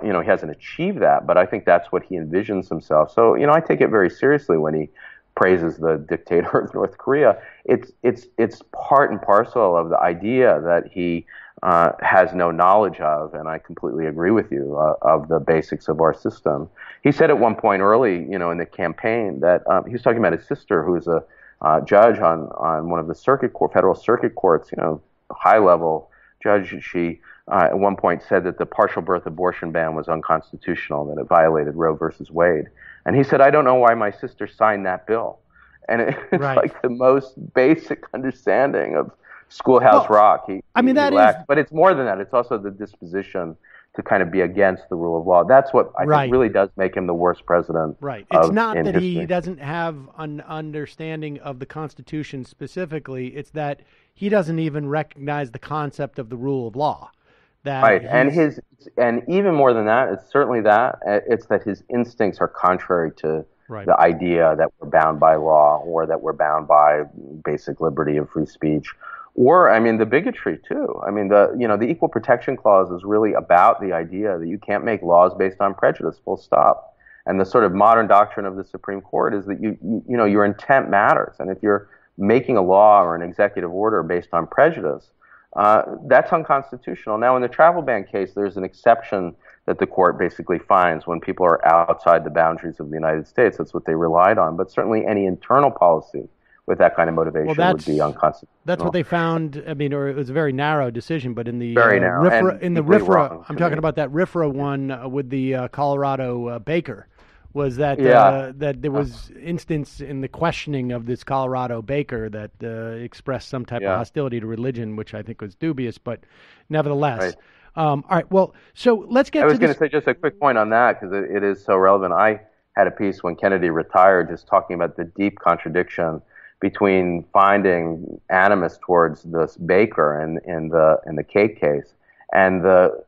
He hasn't achieved that, but I think that's what he envisions himself. So, I take it very seriously when he praises the dictator of North Korea. It's part and parcel of the idea that he has no knowledge of, and I completely agree with you, of the basics of our system. He said at one point early, in the campaign that he was talking about his sister, who is a judge on one of the federal circuit courts, high-level judge. She at one point said that the partial birth abortion ban was unconstitutional, that it violated Roe versus Wade. And he said, I don't know why my sister signed that bill. And it's like the most basic understanding of Schoolhouse Rock. But it's more than that. It's also the disposition to kind of be against the rule of law. That's what I think really does make him the worst president. Right. It's not that he doesn't have an understanding of the Constitution specifically. It's that he doesn't even recognize the concept of the rule of law. And even more than that, it's certainly that. It's that his instincts are contrary to the idea that we're bound by law, or that we're bound by basic liberty of free speech. Or, the bigotry, too. The Equal Protection Clause is really about the idea that you can't make laws based on prejudice, full stop. And the sort of modern doctrine of the Supreme Court is that your intent matters. And if you're making a law or an executive order based on prejudice, that's unconstitutional. Now, in the travel ban case, there's an exception that the court basically finds when people are outside the boundaries of the United States. That's what they relied on. But certainly any internal policy with that kind of motivation would be unconstitutional. That's what they found. Or it was a very narrow decision, but in the RFRA, I'm talking about that RFRA one with the Colorado baker, was that that there was instance in the questioning of this Colorado baker that expressed some type of hostility to religion, which I think was dubious, but nevertheless. Right. All right. Well, so let's get to I was going to say just a quick point on that, because it is so relevant. I had a piece when Kennedy retired just talking about the deep contradiction between finding animus towards this baker in the cake case and the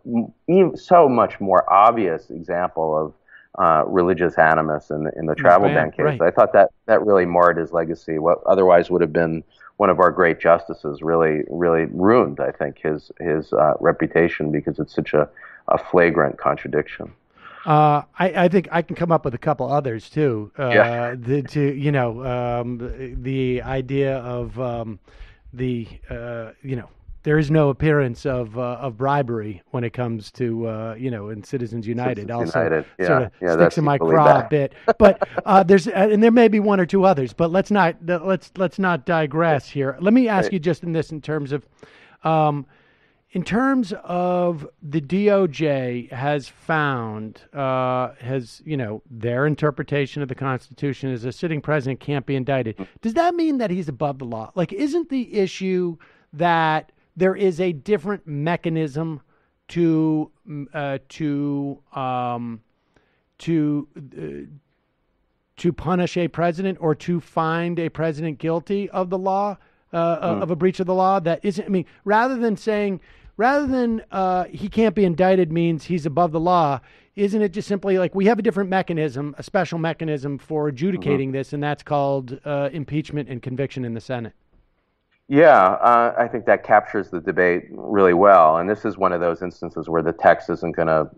so much more obvious example of religious animus in the travel ban case. Right. I thought that really marred his legacy. What otherwise would have been one of our great justices really ruined, I think, his reputation, because it's such a flagrant contradiction. I think I can come up with a couple others too. The idea of there is no appearance of bribery when it comes to in Citizens United. Also, sort of sticks in my craw a bit. But there's and there may be one or two others. But let's not digress here. Let me ask you just in terms of. In terms of the DOJ has found, their interpretation of the Constitution is a sitting president can't be indicted. Does that mean that he's above the law? Like, isn't the issue that there is a different mechanism to punish a president or to find a president guilty of the law, of a breach of the law? That isn't, I mean, rather than he can't be indicted means he's above the law, isn't it just simply like we have a different mechanism, a special mechanism for adjudicating this, and that's called impeachment and conviction in the Senate? Yeah, I think that captures the debate really well. And this is one of those instances where the text isn't going to,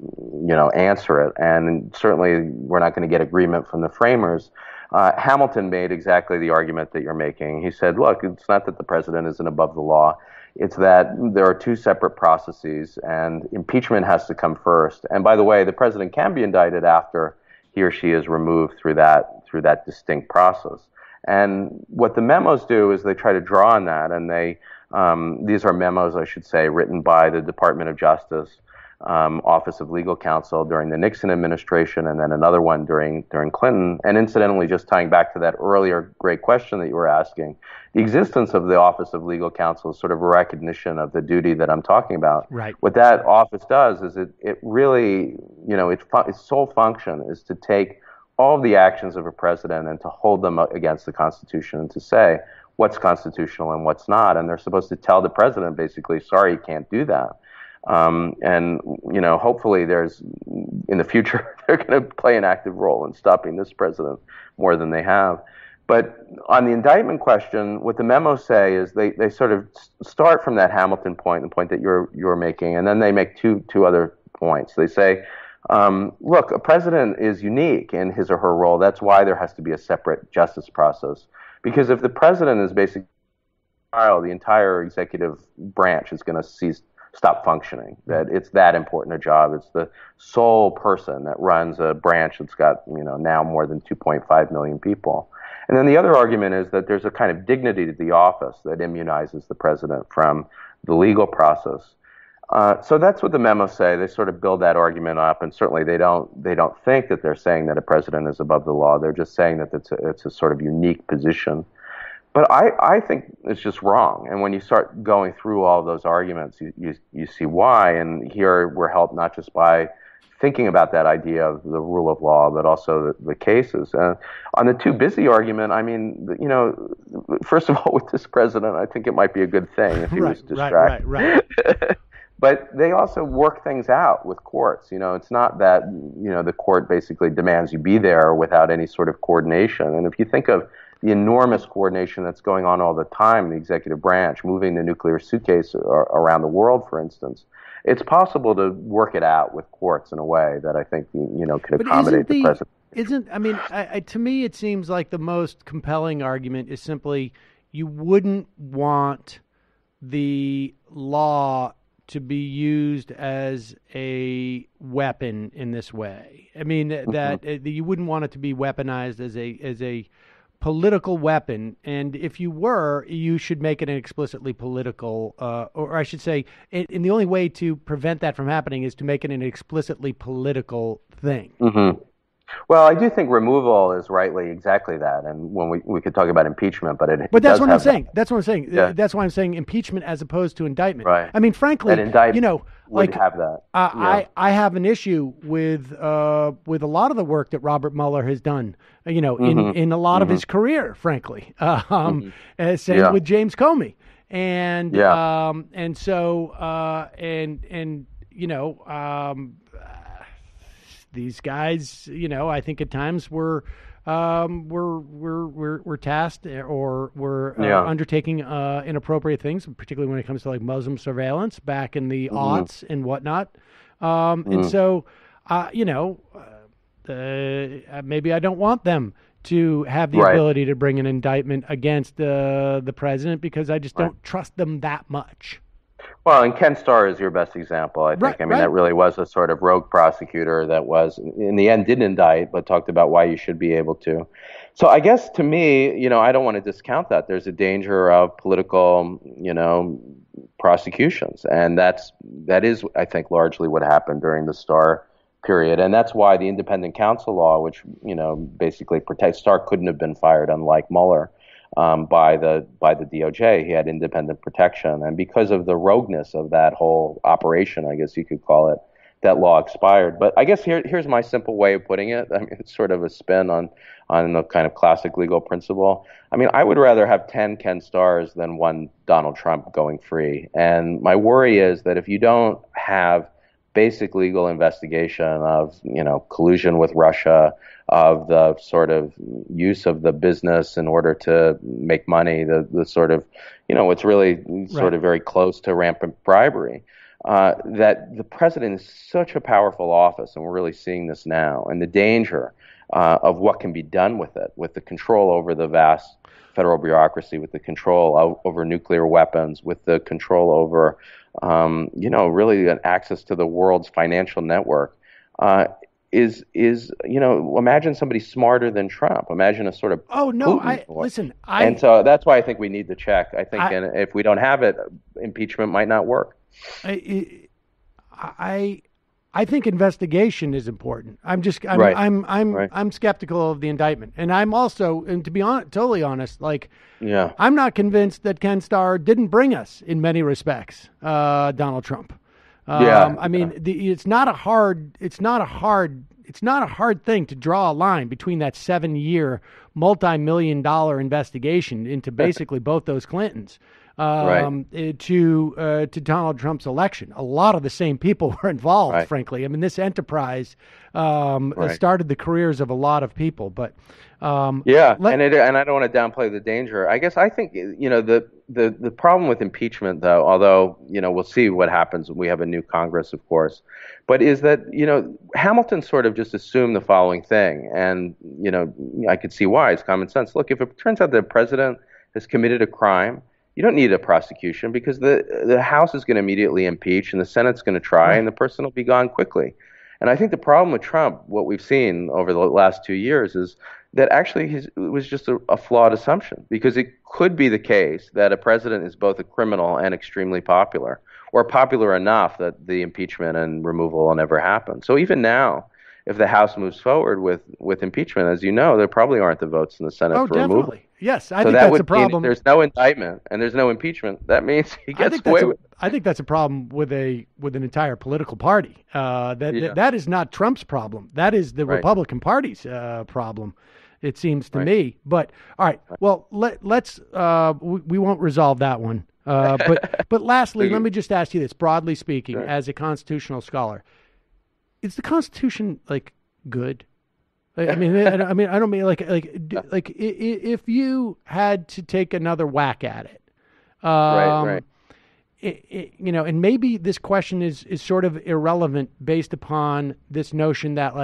answer it. And certainly we're not going to get agreement from the framers. Hamilton made exactly the argument that you're making. He said, look, it's not that the president isn't above the law. It's that there are two separate processes, and impeachment has to come first. And by the way, the president can be indicted after he or she is removed through that distinct process. And what the memos do is they try to draw on that, and these are memos, I should say, written by the Department of Justice, Office of Legal Counsel during the Nixon administration, and then another one during Clinton. And incidentally, just tying back to that earlier great question that you were asking, the existence of the Office of Legal Counsel is sort of a recognition of the duty that I'm talking about. Right. What that office does is it really, its sole function is to take all of the actions of a president and to hold them against the Constitution and to say what's constitutional and what's not. And they're supposed to tell the president basically, sorry, you can't do that. And hopefully in the future, they're going to play an active role in stopping this president more than they have. But on the indictment question, what the memos say is they sort of start from that Hamilton point, the point that you're making, and then they make two other points. They say, look, a president is unique in his or her role. That's why there has to be a separate justice process. Because if the president is basically trial, the entire executive branch is going to stop functioning. That it's that important a job. It's the sole person that runs a branch that's got now more than 2.5 million people. And then the other argument is that there's a kind of dignity to the office that immunizes the president from the legal process. So that's what the memos say. They sort of build that argument up, and certainly they don't think that they're saying that a president is above the law. They're just saying that it's a sort of unique position. But I think it's just wrong. And when you start going through all those arguments, you see why. And here we're helped not just by thinking about that idea of the rule of law, but also the cases. On the too busy argument, I mean, first of all, with this president, I think it might be a good thing if he was distracted. Right. But they also work things out with courts. It's not that, the court basically demands you be there without any sort of coordination. And if you think of the enormous coordination that's going on all the time in the executive branch, moving the nuclear suitcase around the world, for instance, it's possible to work it out with courts in a way that I think, could accommodate the president. To me, it seems like the most compelling argument is simply you wouldn't want the law to be used as a weapon in this way. I mean, that you wouldn't want it to be weaponized as a political weapon, and if you were, you should make it an explicitly political, or I should say, and the only way to prevent that from happening is to make it an explicitly political thing. Mm-hmm. Well, I do think removal is rightly exactly that, and when we could talk about impeachment, but that's what I'm saying. That. That's what I'm saying. Yeah. That's why I'm saying impeachment as opposed to indictment. Right. I mean, frankly, would have that. I have an issue with a lot of the work that Robert Mueller has done. In a lot of his career, frankly. Same with James Comey, and these guys, I think at times were tasked or were undertaking inappropriate things, particularly when it comes to like Muslim surveillance back in the aughts and whatnot. And so maybe I don't want them to have the ability to bring an indictment against the president because I just don't trust them that much. Well, and Ken Starr is your best example, I think. That really was a sort of rogue prosecutor that was, in the end, didn't indict, but talked about why you should be able to. So I guess to me, I don't want to discount that. There's a danger of political, prosecutions. And that is, I think, largely what happened during the Starr period. And that's why the independent counsel law, which, basically protects Starr, couldn't have been fired, unlike Mueller. By the DOJ, he had independent protection, and because of the rogueness of that whole operation, I guess you could call it, that law expired. But I guess here's my simple way of putting it. I mean, it's sort of a spin on the kind of classic legal principle. I mean, I would rather have 10 Ken Starrs than one Donald Trump going free. And my worry is that if you don't have basic legal investigation of, collusion with Russia, of the sort of use of the business in order to make money, the sort of, it's really sort of very close to rampant bribery, that the president is such a powerful office, and we're really seeing this now, and the danger of what can be done with it, with the control over the vast federal bureaucracy, with the control over nuclear weapons, with the control over, really an access to the world's financial network, is imagine somebody smarter than Trump. Imagine a sort of and so that's why I think we need the check. I think and if we don't have it, impeachment might not work. I think investigation is important. I'm skeptical of the indictment, and I'm also, and to be totally honest, I'm not convinced that Ken Starr didn't bring us in many respects Donald Trump. It's not a hard thing to draw a line between that 7-year, multi-million-dollar investigation into basically both those Clintons to Donald Trump's election. A lot of the same people were involved, frankly. I mean, this enterprise started the careers of a lot of people, but and I don't want to downplay the danger. I guess I think the problem with impeachment, though, although we'll see what happens when we have a new Congress, of course, but is that Hamilton sort of just assumed the following thing, and I could see why. It's common sense. Look, if it turns out the president has committed a crime, you don't need a prosecution because the House is going to immediately impeach and the Senate's going to try, and the person will be gone quickly. And I think the problem with Trump, what we've seen over the last 2 years, is that actually it was just a flawed assumption, because it could be the case that a president is both a criminal and extremely popular, or popular enough that the impeachment and removal will never happen. So even now, if the House moves forward with impeachment, as you know, there probably aren't the votes in the Senate for removal. Yes, I think that's a problem. There's no indictment and there's no impeachment. That means he gets away with it. I think that's a problem with an entire political party. That is not Trump's problem. That is the Republican Party's problem, it seems to me. But all right, well, let's we won't resolve that one. But lastly, let me just ask you this: broadly speaking, as a constitutional scholar, is the Constitution good? I mean, I don't mean like if you had to take another whack at it, and maybe this question is sort of irrelevant based upon this notion that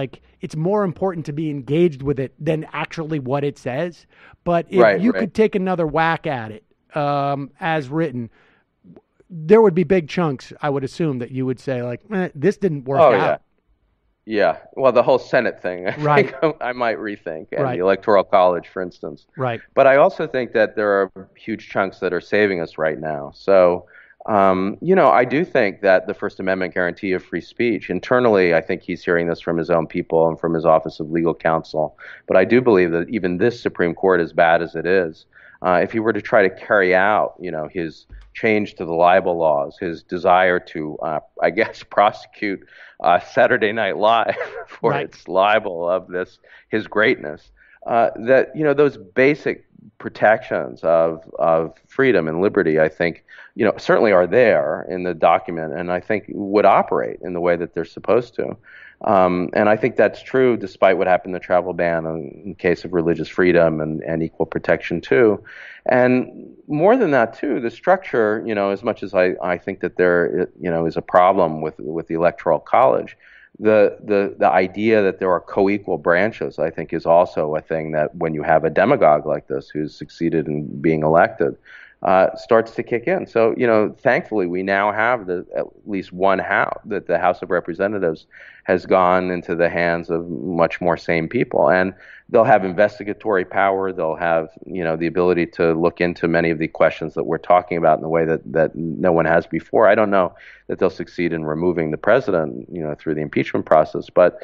it's more important to be engaged with it than actually what it says. But if you could take another whack at it as written, there would be big chunks, I would assume, that you would say this didn't work out. Yeah, well, the whole Senate thing, I think I might rethink, and the Electoral College, for instance. Right. But I also think that there are huge chunks that are saving us right now. So, I do think that the First Amendment guarantee of free speech, internally, I think he's hearing this from his own people and from his Office of Legal Counsel. But I do believe that even this Supreme Court, as bad as it is, if he were to try to carry out, his change to the libel laws, his desire to, prosecute Saturday Night Live for its libel of his greatness, that those basic protections of freedom and liberty, I think, certainly are there in the document, and I think would operate in the way that they're supposed to. And I think that's true despite what happened in the travel ban in the case of religious freedom and equal protection too. And more than that too, the structure, as much as I think that there, is a problem with the Electoral College, the idea that there are co-equal branches, I think, is also a thing that when you have a demagogue like this who's succeeded in being elected, starts to kick in. So, thankfully, we now have at least one house, that the House of Representatives has gone into the hands of much more sane people. And they'll have investigatory power. They'll have, the ability to look into many of the questions that we're talking about in the way that no one has before. I don't know that they'll succeed in removing the president, through the impeachment process, but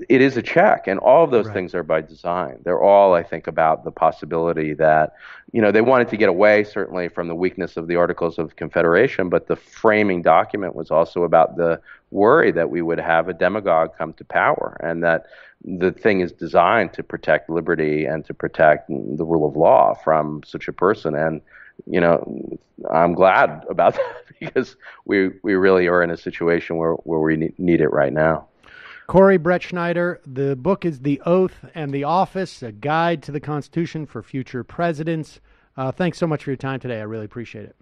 it is a check. And all of those things are by design. They're all, I think, about the possibility that, they wanted to get away, certainly, from the weakness of the Articles of Confederation, but the framing document was also about the worry that we would have a demagogue come to power, and that the thing is designed to protect liberty and to protect the rule of law from such a person. And, I'm glad about that, because we really are in a situation where we need it right now. Corey Brettschneider, the book is The Oath and the Office, a guide to the Constitution for future presidents. Thanks so much for your time today. I really appreciate it.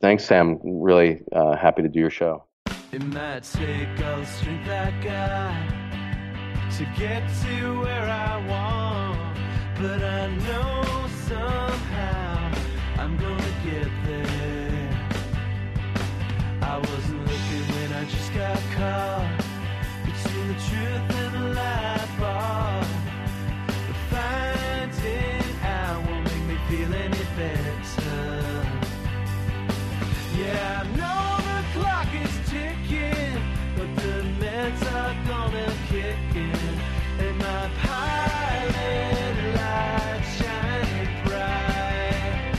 Thanks, Sam. Really happy to do your show. It might take all the strength I got to get to where I want, but I know somehow I'm gonna get there. I wasn't looking when I just got caught between the truth and the lie bar, but finding out won't make me feel any better. Yeah, I know the clock is ticking, but the meds are gonna kick in, and my pilot light shining bright.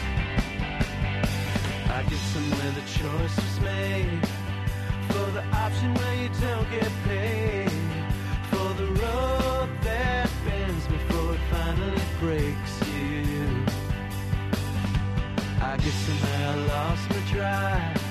I guess somewhere the choice was made for the option where you don't get paid, for the road that bends before it finally breaks you. I guess somehow I lost my drive